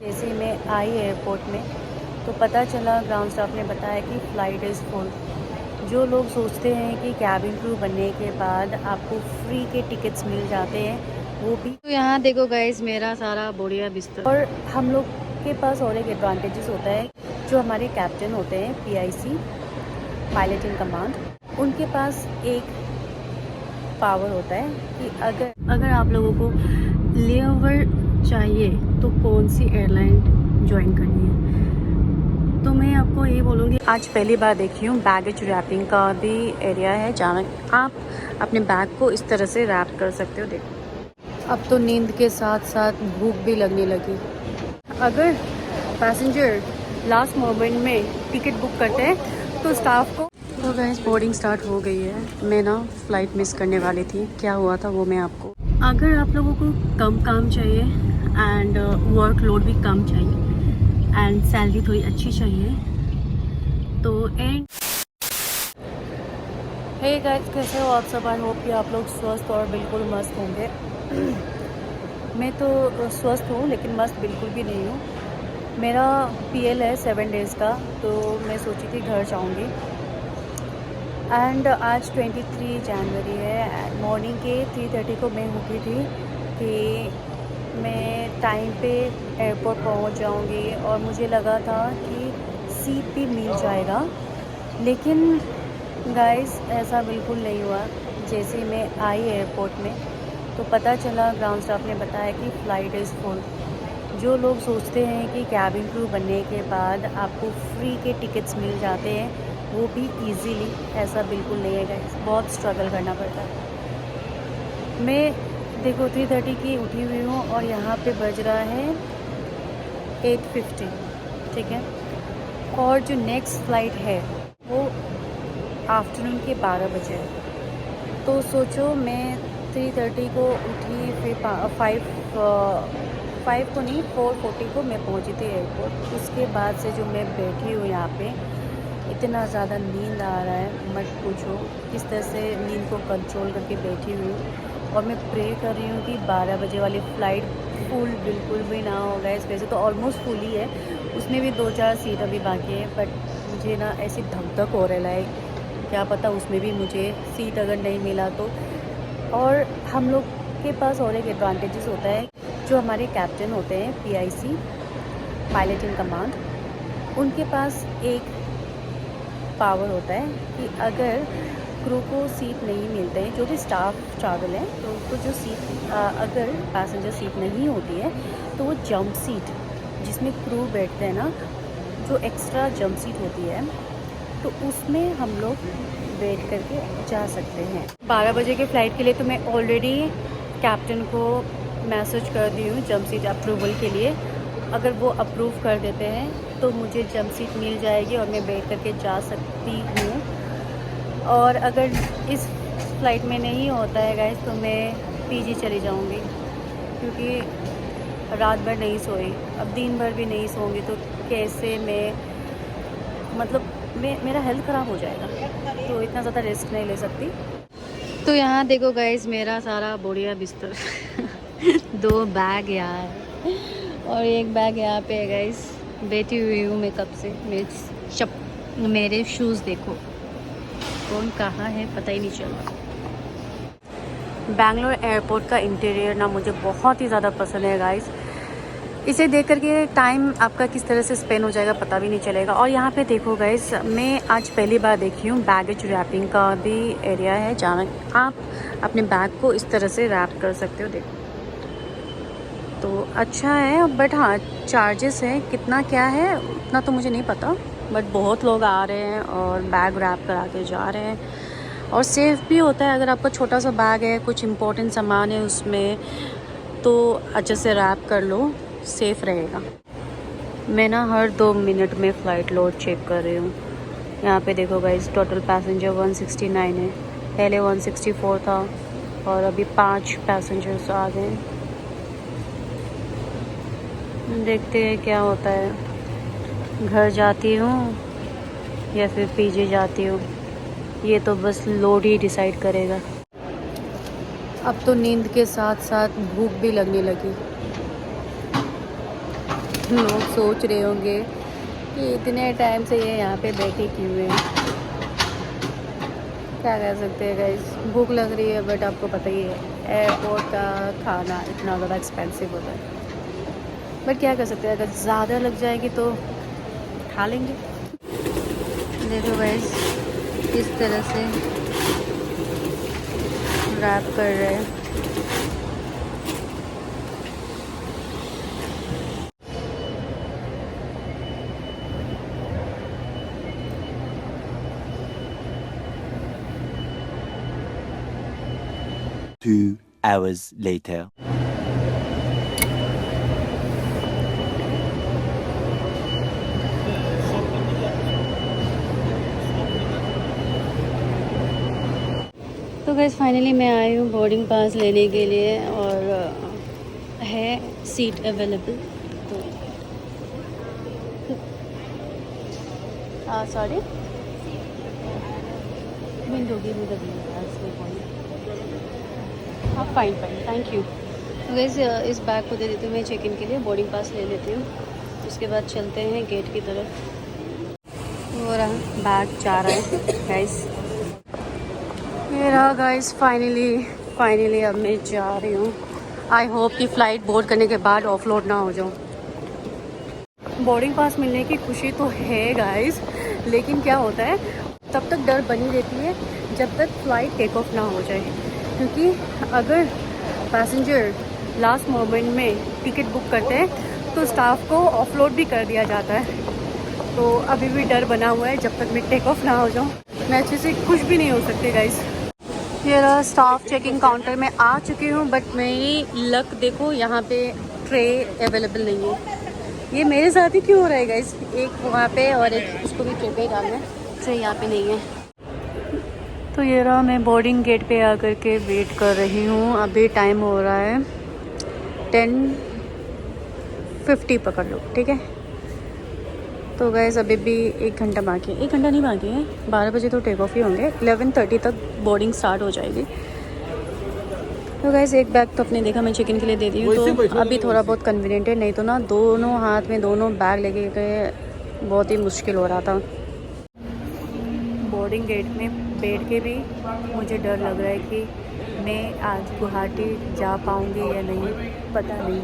जैसे ही मैं आई एयरपोर्ट में तो पता चला, ग्राउंड स्टाफ ने बताया कि फ़्लाइट इज़ फुल। जो लोग सोचते हैं कि कैबिन क्रू बनने के बाद आपको फ्री के टिकट्स मिल जाते हैं, वो भी तो यहाँ देखो गाइस मेरा सारा बढ़िया बिस्तर। और हम लोग के पास और एक एडवांटेजेस होता है, जो हमारे कैप्टन होते हैं पीआईसी, पायलट इन कमांड, उनके पास एक पावर होता है कि अगर आप लोगों को लेओवर चाहिए तो कौन सी एयरलाइन ज्वाइन करनी है। तो मैं आपको ये बोलूँगी, आज पहली बार देखी हूँ बैगेज रैपिंग का भी एरिया है जहाँ आप अपने बैग को इस तरह से रैप कर सकते हो। देखो अब तो नींद के साथ साथ भूख भी लगने लगी। अगर पैसेंजर लास्ट मोमेंट में टिकट बुक करते हैं तो स्टाफ को तो गाइस बोर्डिंग स्टार्ट हो गई है। मैं ना फ़्लाइट मिस करने वाली थी, क्या हुआ था वो मैं आपको। अगर आप लोगों को कम काम चाहिए एंड वर्क लोड भी कम चाहिए एंड सैलरी थोड़ी अच्छी चाहिए तो हे गाइस, कैसे हो आप सब। आई होप कि आप लोग स्वस्थ और बिल्कुल मस्त होंगे। मैं तो स्वस्थ हूँ लेकिन मस्त बिल्कुल भी नहीं हूँ। मेरा पीएल है 7 डेज़ का, तो मैं सोची थी घर जाऊँगी। एंड आज 23 जनवरी है। मॉर्निंग के 3:30 को मैं उठी थी कि मैं टाइम पे एयरपोर्ट पहुंच जाऊंगी और मुझे लगा था कि सीट भी मिल जाएगा, लेकिन गाइस ऐसा बिल्कुल नहीं हुआ। जैसे ही मैं आई एयरपोर्ट में तो पता चला, ग्राउंड स्टाफ ने बताया कि फ़्लाइट इज़ फुल। जो लोग सोचते हैं कि कैबिन क्रू बनने के बाद आपको फ्री के टिकट्स मिल जाते हैं, वो भी इजीली, ऐसा बिल्कुल नहीं है गाइस। बहुत स्ट्रगल करना पड़ता है। मैं देखो 3:30 की उठी हुई हूँ और यहाँ पे बज रहा है 8:50, ठीक है। और जो नेक्स्ट फ़्लाइट है वो आफ्टरनून के 12 बजे है। तो सोचो, मैं 3:30 को उठी, फिर 5 को नहीं 4:40 को मैं पहुँची थी एयरपोर्ट। उसके बाद से जो मैं बैठी हूँ यहाँ पे, इतना ज़्यादा नींद आ रहा है मत पूछो। किस तरह से नींद को कंट्रोल करके बैठी हुई हूँ और मैं प्रे कर रही हूँ कि 12 बजे वाली फ़्लाइट फुल बिल्कुल भी ना हो। गैस वैसे तो ऑलमोस्ट फुल ही है, उसमें भी 2-4 सीट अभी बाकी है, बट मुझे ना ऐसी धक धक हो रहा है, क्या पता उसमें भी मुझे सीट अगर नहीं मिला तो। और हम लोग के पास और एक एडवांटेजेस होता है, जो हमारे कैप्टन होते हैं पीआईसी, पायलट इन कमांड, उनके पास एक पावर होता है कि अगर क्रू को सीट नहीं मिलते हैं, जो भी स्टाफ ट्रैवल है तो उनको जो सीट अगर पैसेंजर सीट नहीं होती है तो वो जंप सीट, जिसमें क्रू बैठते हैं ना, जो एक्स्ट्रा जंप सीट होती है, तो उसमें हम लोग वेट करके जा सकते हैं। 12 बजे के फ़्लाइट के लिए तो मैं ऑलरेडी कैप्टन को मैसेज कर दी हूँ जंप सीट अप्रूवल के लिए। अगर वो अप्रूव कर देते हैं तो मुझे जंप सीट मिल जाएगी और मैं बैठ करके जा सकती हूँ। और अगर इस फ़्लाइट में नहीं होता है गाइस तो मैं पीजी चली जाऊँगी, क्योंकि रात भर नहीं सोई, अब दिन भर भी नहीं सोऊंगी तो कैसे मैं, मतलब मेरा हेल्थ ख़राब हो जाएगा, तो इतना ज़्यादा रिस्क नहीं ले सकती। तो यहाँ देखो गाइस मेरा सारा बढ़िया बिस्तर। 2 बैग यहाँ है और एक बैग यहाँ पे है गाइस। बैठी हुई हूँ मैं कब से। मेरे शूज़ देखो कौन कहाँ है पता ही नहीं चल रहा। बैंगलोर एयरपोर्ट का इंटीरियर ना मुझे बहुत ही ज़्यादा पसंद है गाइस। इसे देख करके टाइम आपका किस तरह से स्पेंड हो जाएगा पता भी नहीं चलेगा। और यहाँ पे देखो गाइस, मैं आज पहली बार देखी हूँ बैगेज रैपिंग का भी एरिया है जहाँ आप अपने बैग को इस तरह से रैप कर सकते हो। देखो तो अच्छा है, बट हाँ चार्जेस है, कितना क्या है उतना तो मुझे नहीं पता, बट बहुत लोग आ रहे हैं और बैग रैप करा के जा रहे हैं। और सेफ़ भी होता है, अगर आपका छोटा सा बैग है, कुछ इम्पोर्टेंट सामान है उसमें, तो अच्छे से रैप कर लो, सेफ़ रहेगा। मैं ना हर 2 मिनट में फ़्लाइट लोड चेक कर रही हूँ। यहाँ पे देखो गाइस, टोटल पैसेंजर 169 है, पहले 164 था और अभी 5 पैसेंजर्स आ गए। देखते हैं क्या होता है, घर जाती हूँ या फिर पीजी जाती हूँ, ये तो बस लोड ही डिसाइड करेगा। अब तो नींद के साथ साथ भूख भी लगने लगी। लोग सोच रहे होंगे कि इतने टाइम से ये यहाँ पे बैठे क्यों हैं। क्या कह सकते हैं गाइस, भूख लग रही है, बट आपको पता ही है एयरपोर्ट का खाना इतना ज़्यादा एक्सपेंसिव होता है। बट क्या कर सकते हैं, अगर ज़्यादा लग जाएगी तो खा लेंगे। देखो गाइस किस तरह से रैप कर रहे हैं। Two hours later. तो गाइस फाइनली मैं आई हूँ बोर्डिंग पास लेने के लिए और है सीट अवेलेबल। तो सॉरी विंडो की हाँ फाइन फाइन थैंक यू। तो गाइस इस बैग को दे देती हूँ मैं चेक इन के लिए, बोर्डिंग पास ले लेती हूँ, उसके बाद चलते हैं गेट की तरफ। हो रहा बैग जा रहा है गाइस। मेरा गाइस फाइनली अब मैं जा रही हूँ। आई होप कि फ़्लाइट बोर्ड करने के बाद ऑफलोड ना हो जाऊँ। बोर्डिंग पास मिलने की खुशी तो है गाइस, लेकिन क्या होता है तब तक डर बनी रहती है जब तक फ़्लाइट टेक ऑफ ना हो जाए, क्योंकि अगर पैसेंजर लास्ट मोमेंट में टिकट बुक करते हैं तो स्टाफ को ऑफलोड भी कर दिया जाता है। तो अभी भी डर बना हुआ है जब तक मैं टेक ऑफ ना हो जाऊँ। मैं अच्छे से खुश भी नहीं हो सकती गाइस। ये रहा स्टाफ चेकिंग काउंटर में आ चुकी हूँ, बट मेरी लक देखो यहाँ पे ट्रे अवेलेबल नहीं है। ये मेरे साथ ही क्यों हो रहा है गाइस, एक वहाँ पे और एक उसको भी ट्रे पे ही डालना है, ट्रे यहाँ पे नहीं है। तो ये रहा मैं बोर्डिंग गेट पे आकर के वेट कर रही हूँ। अभी टाइम हो रहा है 10:50 पकड़ लो, ठीक है। तो गैस अभी भी 1 घंटा बाकी है, 1 घंटा नहीं बाकी है, 12 बजे तो टेक ऑफ ही होंगे, 11:30 तक बोर्डिंग स्टार्ट हो जाएगी। तो गैस एक बैग तो अपने देखा मैं चिकन के लिए दे दी हूँ, तो अभी थोड़ा बहुत कन्वीनियंट है, नहीं तो ना दोनों हाथ में दोनों बैग लेके गए बहुत ही मुश्किल हो रहा था। बोर्डिंग गेट में बैठ के भी मुझे डर लग रहा है कि मैं आज गुवाहाटी जा पाऊँगी या नहीं, पता नहीं।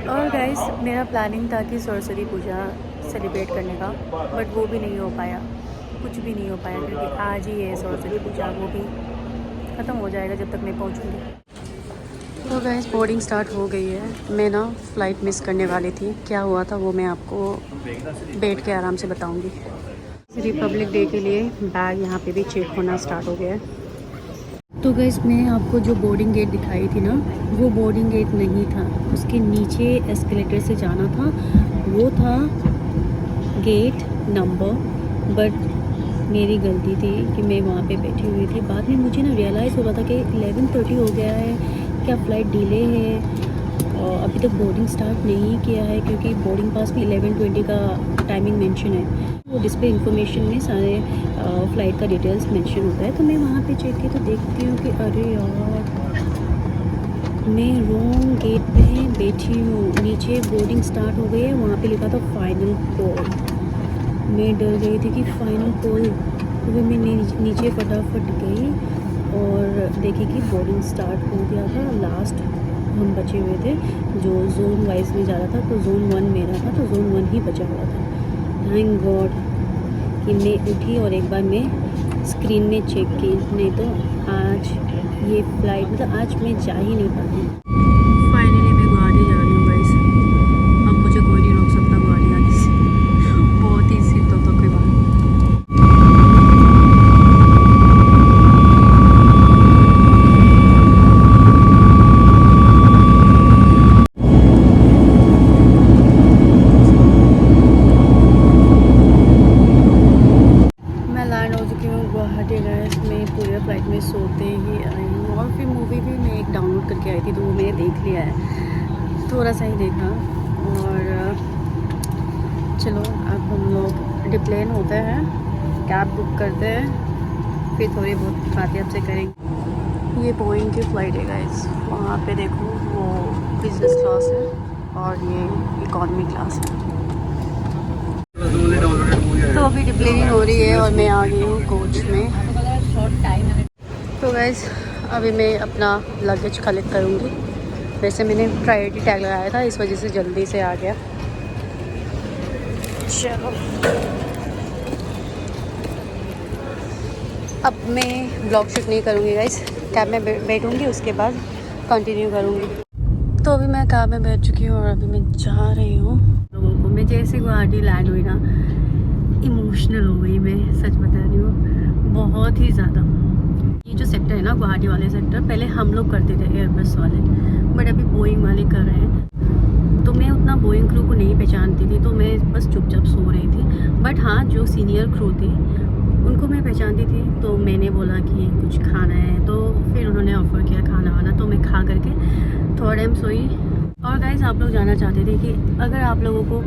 और गाइस मेरा प्लानिंग था कि सरस्वती पूजा सेलिब्रेट करने का, बट वो भी नहीं हो पाया, कुछ भी नहीं हो पाया, क्योंकि आज ही है सरस्वती पूजा, वो भी ख़त्म हो जाएगा जब तक मैं पहुंचूंगी। तो गाइस बोर्डिंग स्टार्ट हो गई है। मैं ना फ़्लाइट मिस करने वाली थी, क्या हुआ था वो मैं आपको बैठ के आराम से बताऊंगी। रिपब्लिक डे के लिए बैग यहाँ पे भी चेक होना स्टार्ट हो गया है। तो गाइस मैं आपको जो बोर्डिंग गेट दिखाई थी ना, वो बोर्डिंग गेट नहीं था, उसके नीचे एस्केलेटर से जाना था, वो था गेट नंबर। बट मेरी गलती थी कि मैं वहाँ पे बैठी हुई थी। बाद में मुझे ना रियलाइज़ हो रहा था कि 11:30 हो गया है, क्या फ़्लाइट डिले है, और अभी तक बोर्डिंग स्टार्ट नहीं किया है, क्योंकि बोर्डिंग पास में 11:20 का टाइमिंग मेंशन है। वो डिस्प्ले इन्फॉर्मेशन में सारे फ़्लाइट का डिटेल्स मेंशन होता है। तो मैं वहाँ पे चेक की तो देखती हूँ कि अरे यार मैं रॉन्ग गेट पे बैठी हूँ, नीचे बोर्डिंग स्टार्ट हो गई है, वहाँ पे लिखा था फाइनल कॉल। मैं डर गई थी कि फाइनल कॉल, तो मैं नीचे फटाफट गई और देखी कि बोर्डिंग स्टार्ट हो गया था। लास्ट हम बचे हुए थे, जो जोन वाइज में जा रहा था, तो जोन 1 मेरा था, तो जोन 1 ही बचा हुआ था। थैंक गॉड कि मैं उठी और एक बार मैं स्क्रीन में चेक की, नहीं तो आज ये फ़्लाइट मतलब आज मैं जा ही नहीं पाती। फाइनली मैं गुवाहाटी जा रही हूँ गाइस, अब मुझे कोई नहीं रोक सकता गुवाहाटी आने से। बहुत ही सी तो कोई बात। गुवाहाटी गए, मैं पूरे फ्लाइट में सोते ही आई हूँ, और फिर मूवी भी मैं एक डाउनलोड करके आई थी, तो वो मैंने देख लिया है, थोड़ा सा ही देखा। और चलो अब हम लोग डिप्लेन होते हैं, कैब बुक करते हैं, फिर थोड़ी बहुत बातें आपसे करेंगे। ये बोइंग की फ़्लाइट है गाइस, वहाँ पे देखो वो बिज़नेस क्लास है, और ये इकॉनमी क्लास है। तो अभी डिप्लेनिंग हो रही है और मैं आ गई हूँ कोच में। तो गाइस अभी मैं अपना लगेज कलेक्ट करूँगी। वैसे मैंने प्रायोरिटी टैग लगाया था, इस वजह से जल्दी से आ गया। चलो अब मैं ब्लॉग शूट नहीं करूँगी गाइस, कैब में बैठूँगी उसके बाद कंटिन्यू करूँगी। तो अभी मैं कार में बैठ चुकी हूँ और अभी मैं जा रही हूँ लोगों को। मैं जैसे गुवाहाटी लैंड हुई ना, इमोशनल हो गई। मैं सच बता रही हूँ, बहुत ही ज़्यादा। ये जो सेक्टर है ना, गुवाहाटी वाले सेक्टर, पहले हम लोग करते थे एयरबस वाले, बट अभी बोइंग वाले कर रहे हैं। तो मैं उतना बोइंग क्रू को नहीं पहचानती थी, तो मैं बस चुपचाप सो रही थी। बट हाँ, जो सीनियर क्रू थी उनको मैं पहचानती थी। तो मैंने बोला कि कुछ खाना है, तो फिर उन्होंने ऑफ़र किया खाना वाना, तो मैं खा करके थोड़ा टाइम सोई। और गाइस आप लोग जानना चाहते थे कि अगर आप लोगों को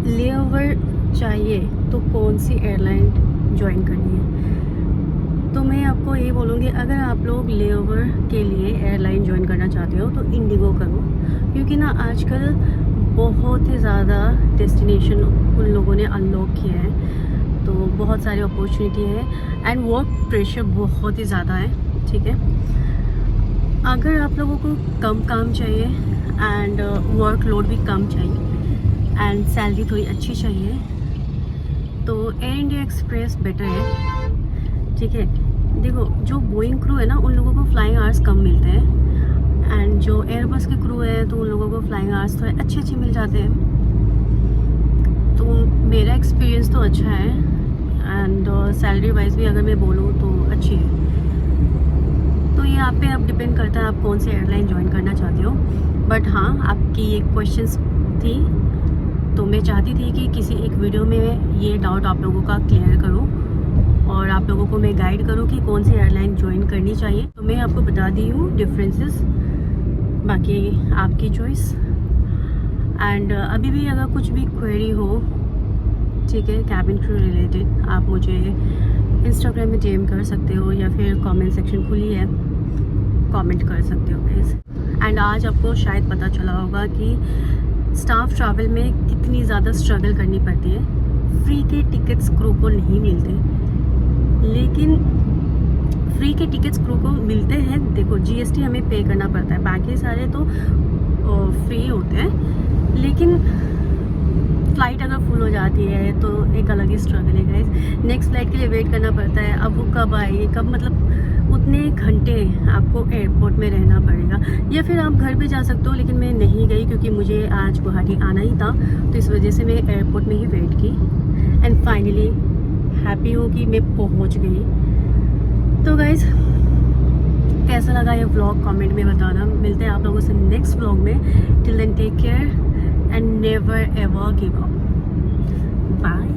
लेओवर चाहिए तो कौन सी एयरलाइन ज्वाइन करनी है। तो मैं आपको ये बोलूँगी, अगर आप लोग लेओवर के लिए एयरलाइन ज्वाइन करना चाहते हो तो इंडिगो करो, क्योंकि ना आजकल बहुत ही ज़्यादा डेस्टिनेशन उन लोगों ने अनलॉक किया है। तो बहुत सारी अपॉर्चुनिटी है एंड वर्क प्रेशर बहुत ही ज़्यादा है, ठीक है। अगर आप लोगों को कम काम चाहिए एंड वर्क लोड भी कम चाहिए एंड सैलरी थोड़ी अच्छी चाहिए, तो एयर इंडिया एक्सप्रेस बेटर है, ठीक है। देखो, जो बोइंग क्रू है ना, उन लोगों को फ्लाइंग आवर्स कम मिलते हैं एंड जो एयरबस के क्रू है तो उन लोगों को फ्लाइंग आवर्स थोड़े अच्छे मिल जाते हैं। तो मेरा एक्सपीरियंस तो अच्छा है एंड सैलरी वाइज भी अगर मैं बोलूँ तो अच्छी है। तो ये आप पे अब डिपेंड करता है आप कौन सी एयरलाइन ज्वाइन करना चाहते हो। बट हाँ, आपकी ये क्वेश्चंस थी, तो मैं चाहती थी कि किसी एक वीडियो में ये डाउट आप लोगों का क्लियर करूँ और आप लोगों को मैं गाइड करूँ कि कौन सी एयरलाइन ज्वाइन करनी चाहिए। तो मैं आपको बता दी हूँ डिफरेंसेस, बाकी आपकी चॉइस। एंड अभी भी अगर कुछ भी क्वेरी हो, ठीक है, कैबिन क्रू रिलेटेड, आप मुझे इंस्टाग्राम में डीएम कर सकते हो या फिर कमेंट सेक्शन खुली है, कमेंट कर सकते हो गाइस। एंड आज आपको शायद पता चला होगा कि स्टाफ ट्रैवल में कितनी ज़्यादा स्ट्रगल करनी पड़ती है। फ्री के टिकट्स क्रू को नहीं मिलते, लेकिन फ्री के टिकट्स क्रू को मिलते हैं। देखो, जीएसटी हमें पे करना पड़ता है, बाकी सारे तो फ्री होते हैं। लेकिन फ़्लाइट अगर फुल हो जाती है तो एक अलग ही स्ट्रगल है गाइस। नेक्स्ट फ़्लाइट के लिए वेट करना पड़ता है। अब वो कब आएगी, कब, मतलब उतने घंटे आपको एयरपोर्ट में रहना पड़ेगा। या फिर आप घर भी जा सकते हो, लेकिन मैं नहीं गई क्योंकि मुझे आज गुवाहाटी आना ही था, तो इस वजह से मैं एयरपोर्ट में ही वेट की। एंड फाइनली हैप्पी हूँ कि मैं पहुँच गई। तो गाइस कैसा लगा ये व्लॉग कमेंट में बताना। मिलते हैं आप लोगों से नेक्स्ट व्लॉग में। Till then take care and never ever give up. Bye.